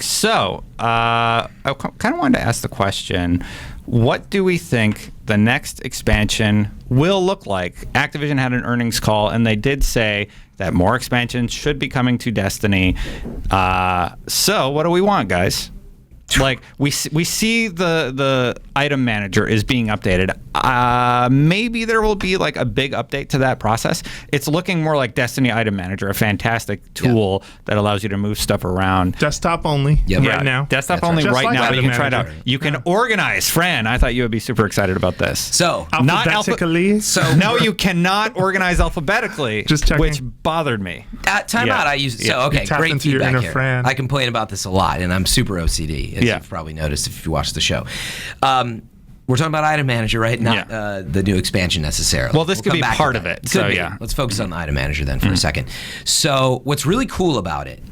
So, I kind of wanted to ask the question, what do we think the next expansion will look like? Activision had an earnings call, and they did say that more expansions should be coming to Destiny. So, what do we want, guys? Like, we see the item manager is being updated. Maybe there will be like a big update to that process. It's looking more like Destiny Item Manager, a fantastic tool that allows you to move stuff around. Desktop only right now. Desktop only right now, but you can try it out. You can organize. Fran, I thought you would be super excited about this. So, not alphabetically. No, you cannot organize alphabetically, just checking. Which bothered me. Time out. I used so okay. Great feedback here. Fran. I complain about this a lot, and I'm super OCD. As you've probably noticed if you watch the show. We're talking about Item Manager, right? Not the new expansion necessarily. Well, this could be part of it. So, Let's focus on the Item Manager then for a second. So what's really cool about it,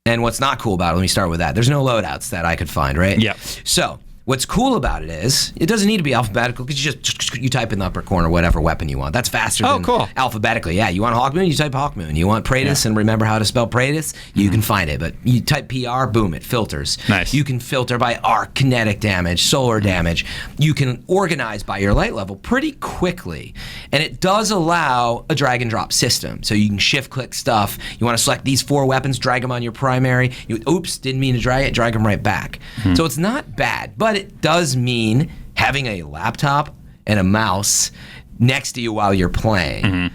and what's not cool about it, let me start with that. There's no loadouts that I could find, right? Yeah. So what's cool about it is it doesn't need to be alphabetical because you type in the upper corner whatever weapon you want. That's faster than alphabetically. Yeah, you want Hawkmoon, you type Hawkmoon. You want Praetus and remember how to spell Praetus, you can find it. But you type PR, boom, it filters. Nice. You can filter by arc, kinetic damage, solar damage. You can organize by your light level pretty quickly. And it does allow a drag and drop system. So you can shift click stuff. You want to select these 4 weapons, drag them on your primary. Oops, didn't mean to drag them right back. So it's not bad, but it does mean having a laptop and a mouse next to you while you're playing.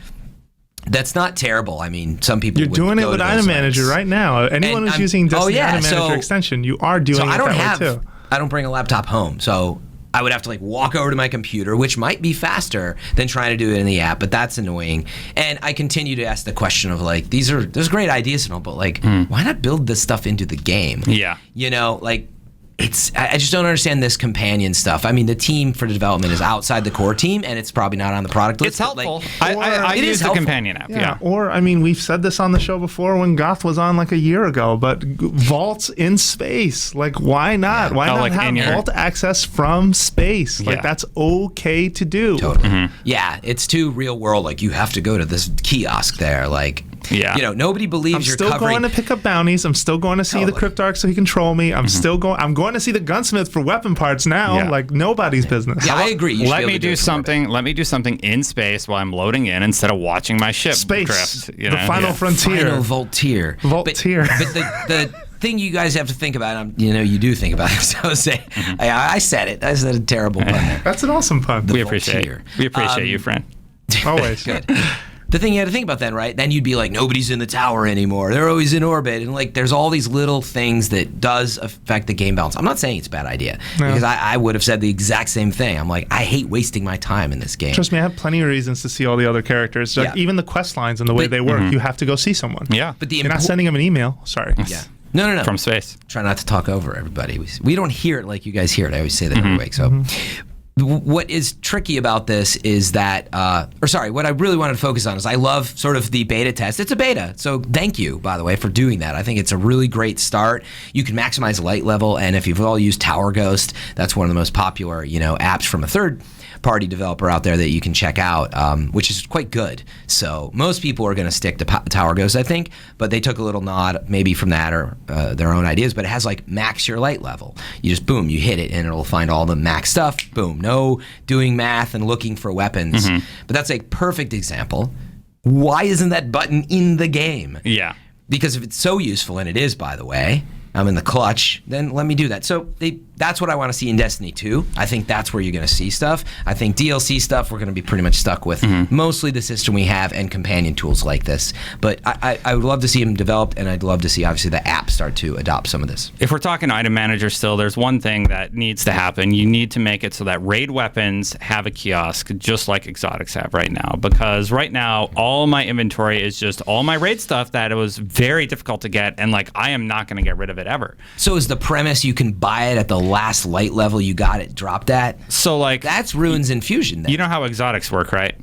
That's not terrible. I mean, some people You're doing it with Item Manager right now. Anyone who's using Destiny Item Manager extension, you are doing it that way too. I don't bring a laptop home, so I would have to like walk over to my computer, which might be faster than trying to do it in the app, but that's annoying. And I continue to ask the question of like, there's great ideas and all, but like, why not build this stuff into the game? Yeah. You know, like, I just don't understand this companion stuff. I mean, the team for the development is outside the core team, and it's probably not on the product list. It's helpful. Like, I use the companion app. Yeah. Or, I mean, we've said this on the show before when Goth was on like a year ago, but vaults in space. Like, why not? Why not have vault access from space? Like, that's okay to do. Totally. Yeah, it's too real world. Like, you have to go to this kiosk there. Like, you know, nobody believes you're covering. I'm still going to pick up bounties. I'm still going to see the Cryptarch so he can troll me. I'm still going. I'm going to see the gunsmith for weapon parts now. Like nobody's business. Yeah, I agree. Let me do something. Let me do something in space while I'm loading in instead of watching my ship drift. You know? The final frontier. Final Voltier. Voltier. But the thing you guys have to think about, you do think about it. So I say, I said it. I said a terrible pun there. That's an awesome pun. We appreciate you, friend. Always. Good. The thing you had to think about then, right? Then you'd be like, nobody's in the tower anymore. They're always in orbit. And like, there's all these little things that does affect the game balance. I'm not saying it's a bad idea because I would have said the exact same thing. I'm like, I hate wasting my time in this game. Trust me, I have plenty of reasons to see all the other characters. Like even the quest lines and the way they work, you have to go see someone. Yeah. But you're not sending them an email. Sorry. Yeah. No. From space. Try not to talk over everybody. We don't hear it like you guys hear it. I always say that every week. So what is tricky about this is that, what I really wanted to focus on is I love sort of the beta test. It's a beta, so thank you, by the way, for doing that. I think it's a really great start. You can maximize light level, and if you've all used Tower Ghost, that's one of the most popular, apps from a third-party developer out there that you can check out, which is quite good. So most people are going to stick to Tower Ghost, I think, but they took a little nod maybe from that or their own ideas, but it has like max your light level. You just, boom, you hit it, and it'll find all the max stuff, boom. No doing math and looking for weapons. But that's a perfect example. Why isn't that button in the game? Yeah. Because if it's so useful, and it is, by the way, I'm in the clutch, then let me do that. So that's what I want to see in Destiny 2. I think that's where you're going to see stuff. I think DLC stuff we're going to be pretty much stuck with mostly the system we have and companion tools like this. But I would love to see them developed, and I'd love to see, obviously, the app start to adopt some of this. If we're talking Item Manager still, there's one thing that needs to happen. You need to make it so that raid weapons have a kiosk just like exotics have right now. Because right now, all my inventory is just all my raid stuff that it was very difficult to get, and like I am not going to get rid of it ever. So is the premise you can buy it at the last light level you got it dropped at? So like that's Ruins Infusion then. You know how exotics work, right?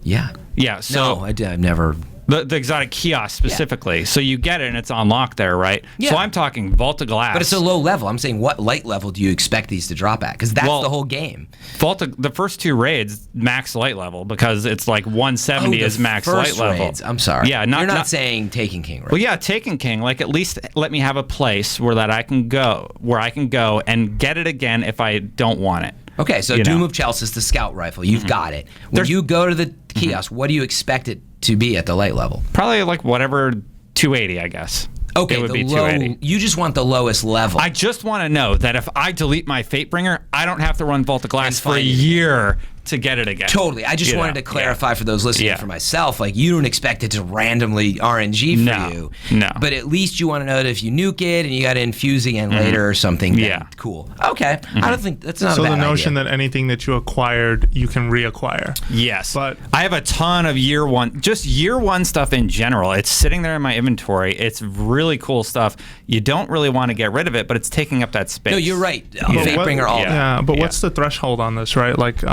Yeah. Yeah. So no, I've never The exotic kiosk specifically. So you get it and it's on lock there, right? Yeah. So I'm talking Vault of Glass. But it's a low level. I'm saying what light level do you expect these to drop at? Because that's the whole game. The first 2 raids, max light level, because it's like 170 is max light level. Raids. I'm sorry. Yeah, you're not saying Taken King, right? Well, yeah, Taken King. Like, at least let me have a place where I can go and get it again if I don't want it. Okay, so Doom of Chelsea, the scout rifle. You've got it. When you go to the kiosk, what do you expect it to be at the light level? Probably like whatever 280, I guess. Okay, it would be 280. You just want the lowest level. I just want to know that if I delete my Fatebringer, I don't have to run Vault of Glass for a year to get it again. Totally. I just wanted to clarify for those listening for myself, like, you don't expect it to randomly RNG for you. No. But at least you want to know that if you nuke it and you got to infuse again later or something, then cool. Okay. I don't think that's not a bad idea. So the notion that anything that you acquired, you can reacquire. Yes. But I have a ton of year 1 stuff in general. It's sitting there in my inventory. It's really cool stuff. You don't really want to get rid of it, but it's taking up that space. No, you're right. Fatebringer all. Yeah, but what's the threshold on this, right? Like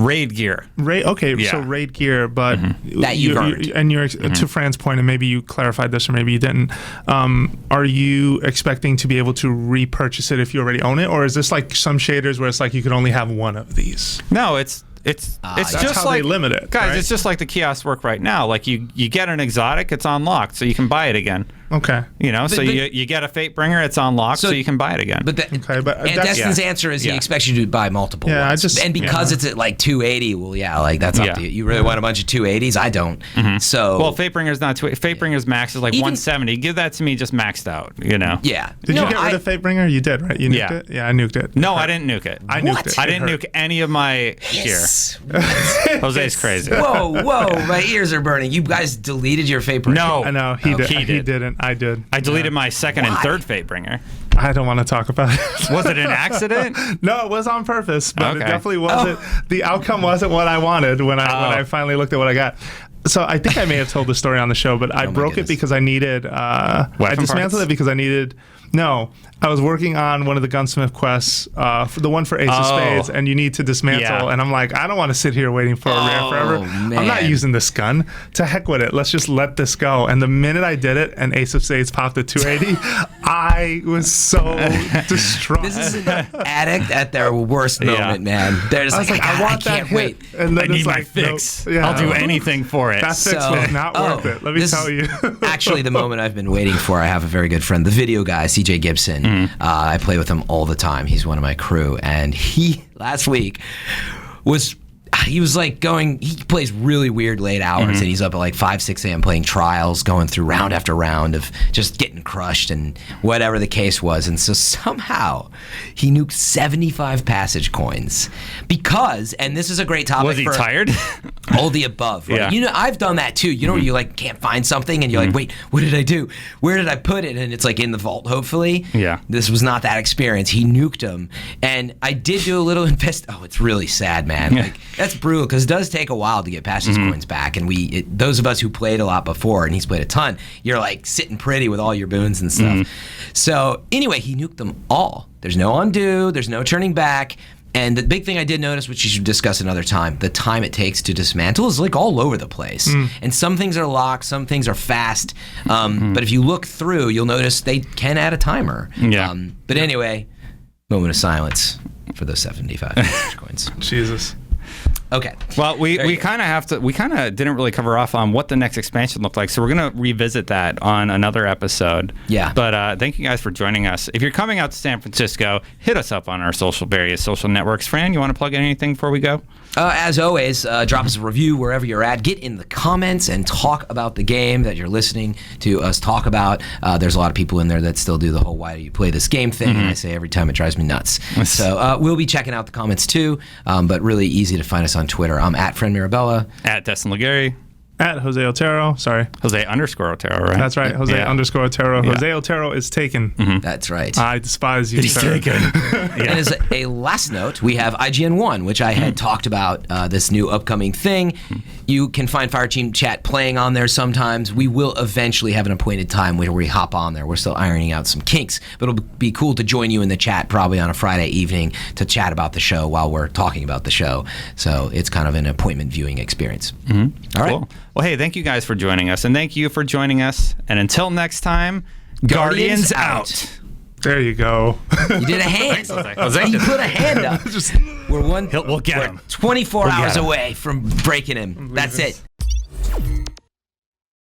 raid gear. So raid gear, but that you've earned. And you're to Fran's point, and maybe you clarified this or maybe you didn't. Are you expecting to be able to repurchase it if you already own it, or is this like some shaders where it's like you could only have one of these? No, it's just how like they limit it, guys. right? It's just like the kiosks work right now. Like you get an exotic, it's unlocked, so you can buy it again. Okay. So you get a Fatebringer, it's unlocked, so you can buy it again. But Destin's answer is he expects you to buy multiple ones. And because it's at like 280, well, like that's up to you. You really want a bunch of 280s? I don't. So Fatebringer's not 280. Fatebringer's max is like 170. Give that to me just maxed out, Yeah. Did you get rid of Fatebringer? You did, right? You nuked it? Yeah, I nuked it. No, I didn't nuke it. I nuked it. I didn't nuke any of my gear. Jose's crazy. Whoa, my ears are burning. You guys deleted your Fatebringer? No. I know, he didn't. I did. I deleted my second and third Fatebringer. I don't want to talk about it. Was it an accident? No, it was on purpose, but it definitely wasn't. The outcome wasn't what I wanted when I finally looked at what I got. So I think I may have told the story on the show, but I broke it because I needed. I dismantled it because I needed. No, I was working on one of the gunsmith quests, for the one for Ace of Spades, and you need to dismantle. And I'm like, I don't want to sit here waiting for a rare forever. Man. I'm not using this gun. To heck with it. Let's just let this go. And the minute I did it and Ace of Spades popped at 280, I was so distraught. This is an addict at their worst moment, man. They're just like, I can't wait. And then I need my fix. I'll do anything for it. That fix was not worth it. Let me tell you. Actually, the moment I've been waiting for. I have a very good friend, the video guy, CJ Gibson. I play with him all the time. He's one of my crew, and he last week was like he plays really weird late hours, and he's up at like 5, 6 a.m. playing trials, going through round after round of just getting crushed and whatever the case was. And so somehow he nuked 75 passage coins because, and this is a great topic. Was he tired? All the above, right? Yeah. I've done that too. You like can't find something and you're like, wait, what did I do? Where did I put it? And it's like in the vault, hopefully. Yeah. This was not that experience. He nuked them. And I did do a little it's really sad, man. Like, that's brutal because it does take a while to get passage coins back. And those of us who played a lot before, and he's played a ton, you're like sitting pretty with all your boons and stuff. So anyway, he nuked them all. There's no undo. There's no turning back. And the big thing I did notice, which you should discuss another time, the time it takes to dismantle is like all over the place. And some things are locked, some things are fast. But if you look through, you'll notice they can add a timer. Yeah. But anyway, moment of silence for those 75 coins. Jesus. Okay. Well, we kind of didn't really cover off on what the next expansion looked like, so we're going to revisit that on another episode. Yeah. But thank you guys for joining us. If you're coming out to San Francisco, hit us up on our various social networks. Fran, you want to plug in anything before we go? As always, drop us a review wherever you're at. Get in the comments and talk about the game that you're listening to us talk about. There's a lot of people in there that still do the whole why do you play this game thing, and I say every time it drives me nuts. So we'll be checking out the comments too, but really easy to find us on Twitter. I'm at Friend Mirabella. At Destin Legary. At Jose Otero. Sorry. Jose_Otero, right? That's right. Jose_Otero. Jose Otero is taken. That's right. I despise you, He's sir. taken. And as a last note, we have IGN 1, which I had talked about, this new upcoming thing. You can find Fireteam chat playing on there sometimes. We will eventually have an appointed time where we hop on there. We're still ironing out some kinks, but it'll be cool to join you in the chat probably on a Friday evening to chat about the show while we're talking about the show. So it's kind of an appointment viewing experience. All right. Cool. Well, hey, thank you guys for joining us, and thank you for joining us. And until next time, Guardians out. There you go. You did a hand. You put a hand up. We'll get him. 24 hours away from breaking him. That's it.